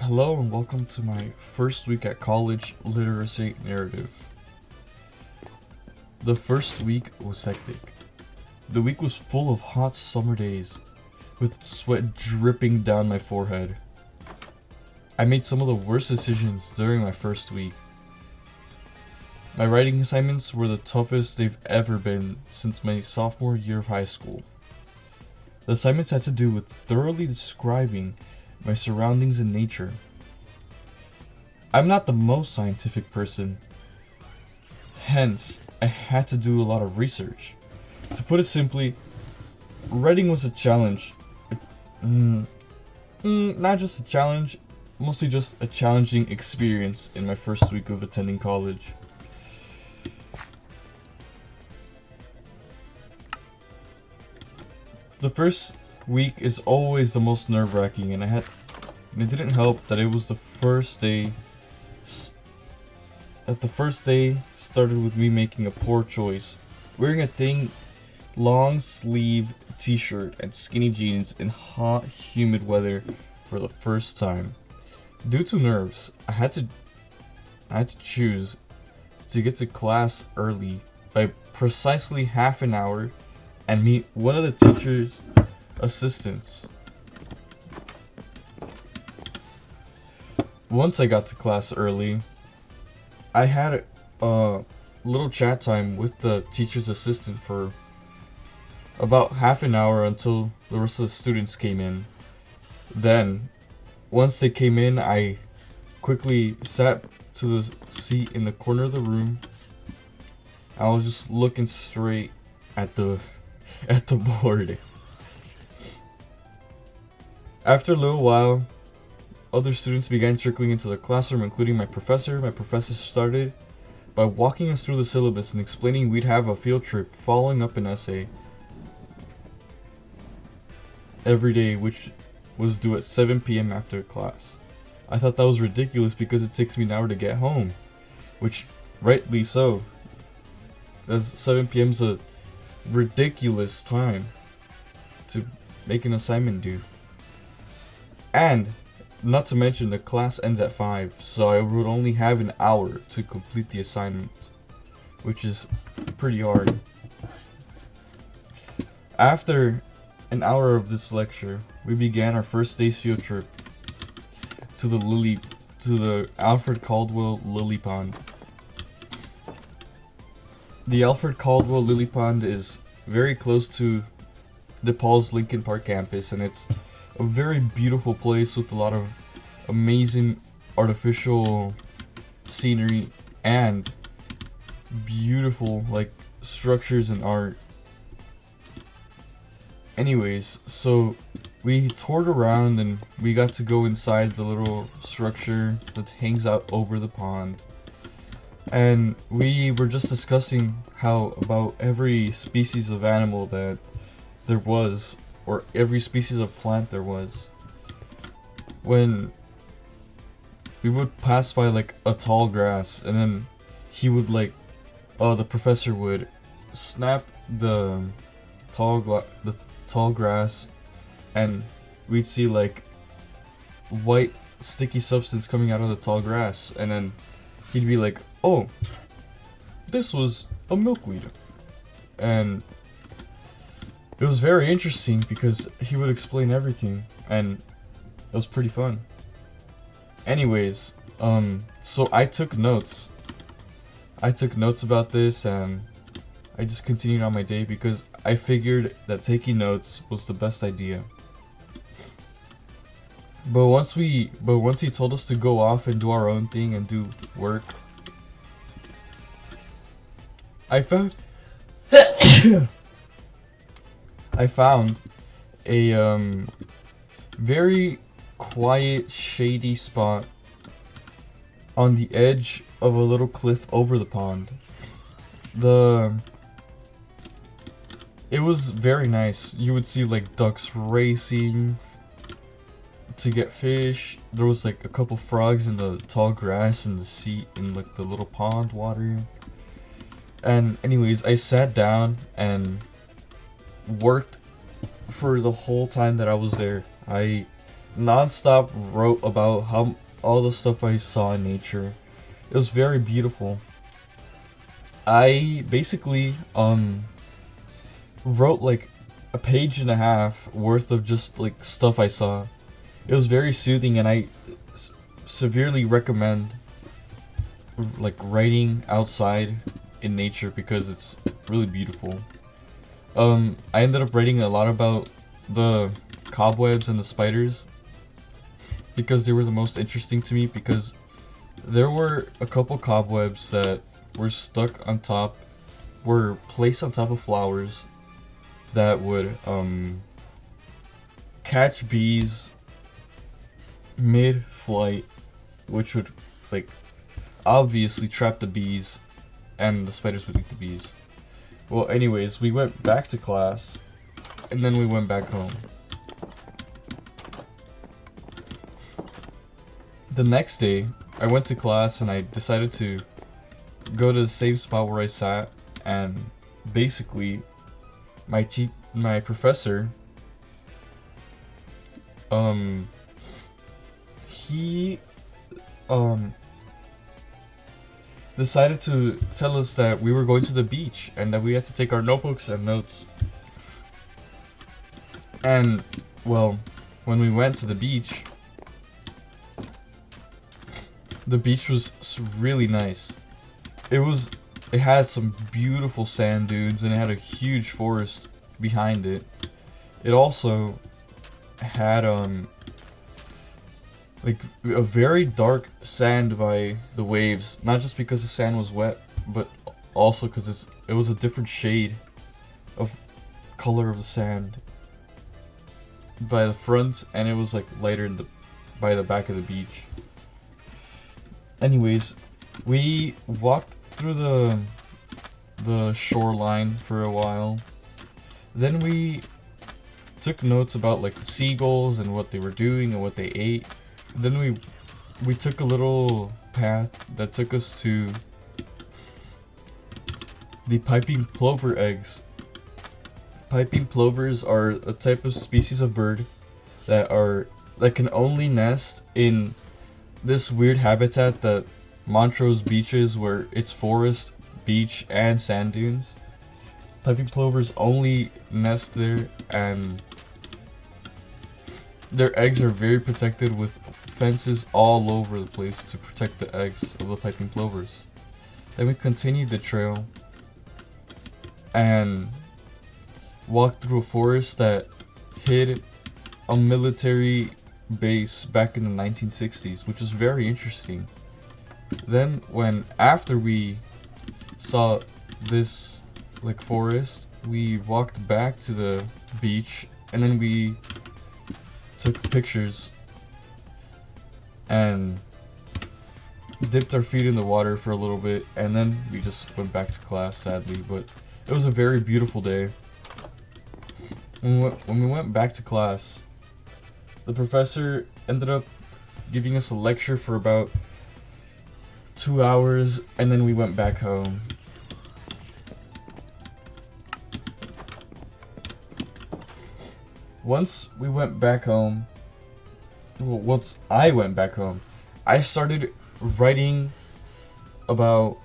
Hello and welcome to my first week at college literacy narrative. The first week was hectic. The week was full of hot summer days, with sweat dripping down my forehead. I made some of the worst decisions during my first week. My writing assignments were the toughest they've ever been since my sophomore year of high school. The assignments had to do with thoroughly describing my surroundings and nature. I'm not the most scientific person, hence I had to do a lot of research. To put it simply, writing was a challenge. Not just a challenge, mostly just a challenging experience in my first week of attending college. The first week is always the most nerve-wracking, and it didn't help that it was the first day. The first day started with me making a poor choice, wearing a long sleeve t-shirt and skinny jeans in hot, humid weather for the first time. Due to nerves, I had to choose to get to class early by precisely half an hour and meet one of the teacher's assistants. Once I got to class early, I had a little chat time with the teacher's assistant for about half an hour until the rest of the students came in. Then, once they came in, I quickly sat to the seat in the corner of the room. I was just looking straight at the board. After a little while, other students began trickling into the classroom, including my professor. My professor started by walking us through the syllabus and explaining we'd have a field trip following up an essay every day, which was due at 7 p.m. after class. I thought that was ridiculous because it takes me an hour to get home, which rightly so, as 7 p.m. is a ridiculous time to make an assignment due. And not to mention the class ends at 5, so I would only have an hour to complete the assignment, which is pretty hard. After an hour of this lecture, we began our first day's field trip to the Alfred Caldwell Lily Pond. The Alfred Caldwell Lily Pond is very close to DePaul's Lincoln Park campus, and it's a very beautiful place with a lot of amazing artificial scenery and beautiful structures and art. Anyways, so we toured around and we got to go inside the little structure that hangs out over the pond. And we were just discussing how about every species of animal that there was, or every species of plant there was. When we would pass by a tall grass, and then he would the professor would snap the tall grass, and we'd see white sticky substance coming out of the tall grass, and then he'd be like, "Oh, this was a milkweed," and it was very interesting because he would explain everything, and it was pretty fun. Anyways, so I took notes. About this, and I just continued on my day because I figured that taking notes was the best idea. But once he told us to go off and do our own thing and do work, I found a very quiet, shady spot on the edge of a little cliff over the pond. It was very nice. You would see ducks racing to get fish. There was a couple frogs in the tall grass in the sea in the little pond water. And anyways, I sat down and worked for the whole time that I was there. I non-stop wrote about how all the stuff I saw in nature. It was very beautiful. I basically wrote like a page and a half worth of just like stuff I saw. It was very soothing, and I severely recommend like writing outside in nature because it's really beautiful. I ended up writing a lot about the cobwebs and the spiders because they were the most interesting to me, because there were a couple cobwebs that were stuck on top, were placed on top of flowers that would catch bees mid-flight, which would like obviously trap the bees, and the spiders would eat the bees. Well, anyways, we went back to class, and then we went back home. The next day, I went to class and I decided to go to the same spot where I sat, and basically, my professor, he decided to tell us that we were going to the beach and that we had to take our notebooks and notes. And, well, when we went to the beach was really nice. It had some beautiful sand dunes, and it had a huge forest behind it. It also had like a very dark sand by the waves, not just because the sand was wet, but also because it was a different shade of color of the sand by the front, and it was like lighter by the back of the beach. Anyways, we walked through the shoreline for a while. Then we took notes about like the seagulls and what they were doing and what they ate. Then we took a little path that took us to the piping plover eggs. Piping plovers are a type of species of bird that can only nest in this weird habitat that Montrose beaches, where it's forest, beach, and sand dunes. Piping plovers only nest there, and their eggs are very protected with fences all over the place to protect the eggs of the piping plovers. Then we continued the trail and walked through a forest that hid a military base back in the 1960s, which was very interesting. Then after we saw this like forest, we walked back to the beach, and then we took pictures and dipped our feet in the water for a little bit, and then we just went back to class, sadly. But it was a very beautiful day. When we went back to class, the professor ended up giving us a lecture for about 2 hours, and then we went back home. Once I went back home, I started writing about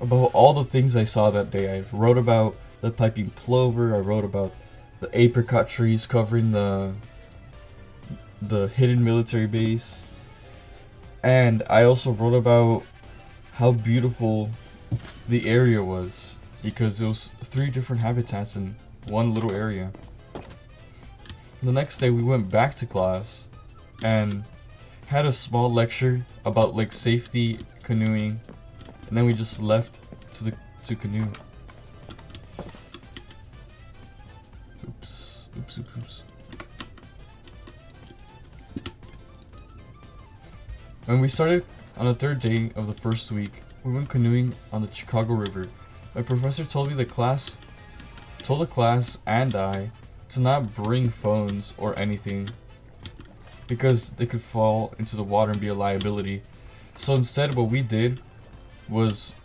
all the things I saw that day. I wrote about the piping plover, I wrote about the apricot trees covering the hidden military base, and I also wrote about how beautiful the area was, because it was 3 different habitats in one little area. The next day we went back to class and had a small lecture about like safety canoeing, and then we just left to canoe. Oops. When we started on the 3rd day of the first week, we went canoeing on the Chicago River. My professor told the class and I to not bring phones or anything because they could fall into the water and be a liability. So instead, what we did was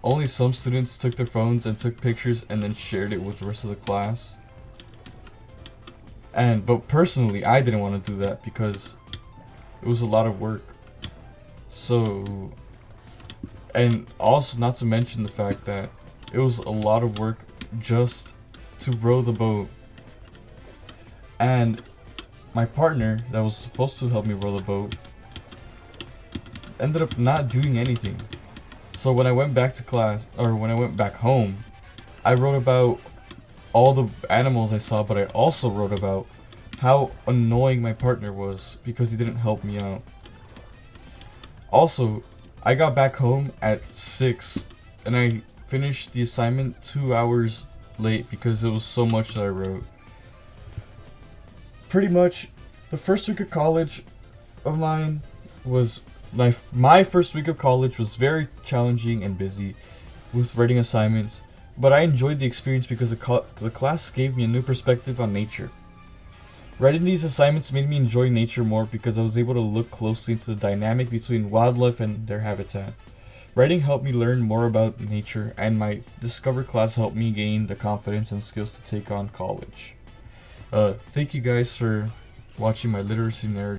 only some students took their phones and took pictures and then shared it with the rest of the class. But personally, I didn't want to do that because it was a lot of work. So, and also not to mention the fact that it was a lot of work just to row the boat. And my partner that was supposed to help me row the boat ended up not doing anything. So when I went back to class, or when I went back home, I wrote about all the animals I saw, but I also wrote about how annoying my partner was because he didn't help me out. Also, I got back home at 6 and I finished the assignment 2 hours late because it was so much that I wrote. Pretty much, the first week of college of mine was my first week of college was very challenging and busy with writing assignments, but I enjoyed the experience because the class gave me a new perspective on nature. Writing these assignments made me enjoy nature more because I was able to look closely into the dynamic between wildlife and their habitat. Writing helped me learn more about nature, and my Discover class helped me gain the confidence and skills to take on college. Thank you guys for watching my literacy narrative.